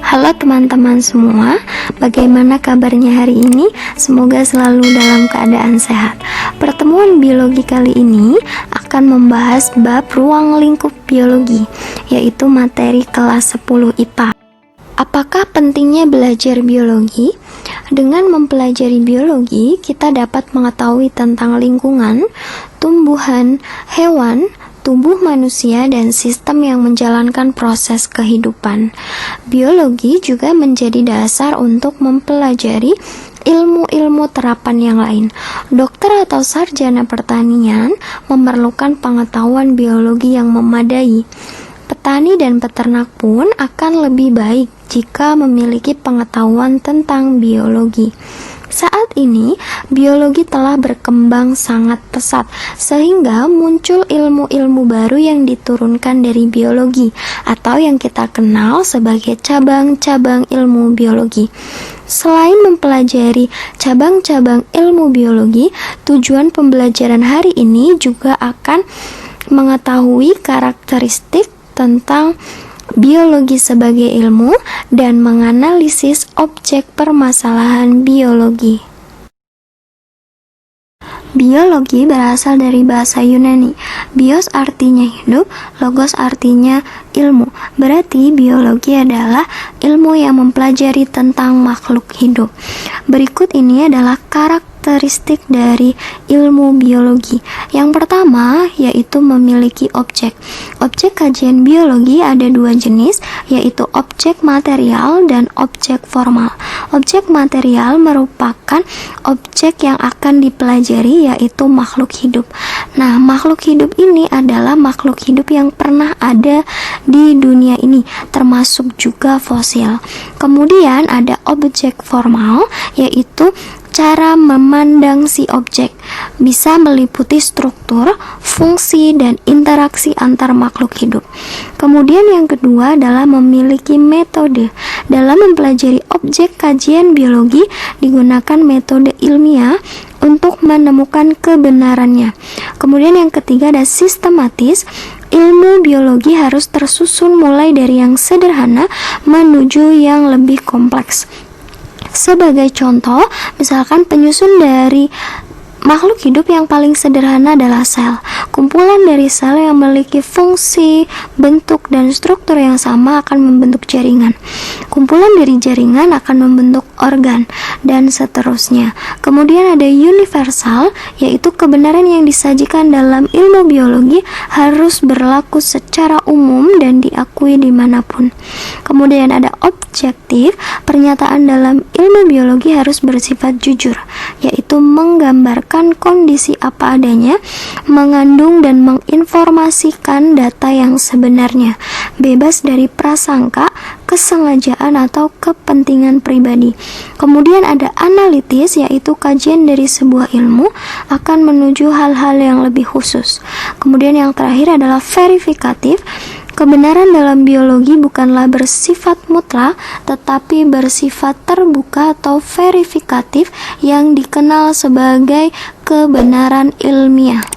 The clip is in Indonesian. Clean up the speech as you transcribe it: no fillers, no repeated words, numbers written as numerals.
Halo teman-teman semua, bagaimana kabarnya hari ini? Semoga selalu dalam keadaan sehat. Pertemuan biologi kali ini akan membahas bab ruang lingkup biologi, yaitu materi kelas 10 IPA. Apakah pentingnya belajar biologi? Dengan mempelajari biologi, kita dapat mengetahui tentang lingkungan, tumbuhan, hewan, tubuh manusia, dan sistem yang menjalankan proses kehidupan. Biologi juga menjadi dasar untuk mempelajari ilmu-ilmu terapan yang lain. Dokter atau sarjana pertanian memerlukan pengetahuan biologi yang memadai. Petani dan peternak pun akan lebih baik jika memiliki pengetahuan tentang biologi. Saat ini, biologi telah berkembang sangat pesat, sehingga muncul ilmu-ilmu baru yang diturunkan dari biologi, atau yang kita kenal sebagai cabang-cabang ilmu biologi. Selain mempelajari cabang-cabang ilmu biologi, tujuan pembelajaran hari ini juga akan mengetahui karakteristik tentang biologi sebagai ilmu dan menganalisis objek permasalahan biologi. Biologi berasal dari bahasa Yunani. Bios artinya hidup, logos artinya ilmu. Berarti biologi adalah ilmu yang mempelajari tentang makhluk hidup. Berikut ini adalah karakteristik dari ilmu biologi. Yang pertama yaitu memiliki objek. Objek kajian biologi ada dua jenis, yaitu objek material dan objek formal. Objek material merupakan objek yang akan dipelajari, yaitu makhluk hidup. Nah, makhluk hidup ini adalah makhluk hidup yang pernah ada di dunia ini, termasuk juga fosil. Kemudian ada objek formal, yaitu cara memandang si objek, bisa meliputi struktur, fungsi, dan interaksi antar makhluk hidup. Kemudian yang kedua adalah memiliki metode. Dalam mempelajari objek kajian biologi, digunakan metode ilmiah untuk menemukan kebenarannya. Kemudian yang ketiga ada sistematis. Ilmu biologi harus tersusun mulai dari yang sederhana menuju yang lebih kompleks. Sebagai contoh, misalkan penyusun dari makhluk hidup yang paling sederhana adalah sel. Kumpulan dari sel yang memiliki fungsi, bentuk, dan struktur yang sama akan membentuk jaringan. Kumpulan dari jaringan akan membentuk organ, dan seterusnya. Kemudian ada universal, yaitu kebenaran yang disajikan dalam ilmu biologi harus berlaku secara umum dan diakui dimanapun. Kemudian ada objektif, pernyataan dalam ilmu biologi harus bersifat jujur, yaitu menggambarkan kondisi apa adanya, mengandung dan menginformasikan data yang sebenarnya, bebas dari prasangka, kesengajaan, atau kepentingan pribadi. Kemudian ada analitis, yaitu kajian dari sebuah ilmu akan menuju hal-hal yang lebih khusus. Kemudian yang terakhir adalah verifikatif. Kebenaran dalam biologi bukanlah bersifat mutlak, tetapi bersifat terbuka atau verifikatif yang dikenal sebagai kebenaran ilmiah.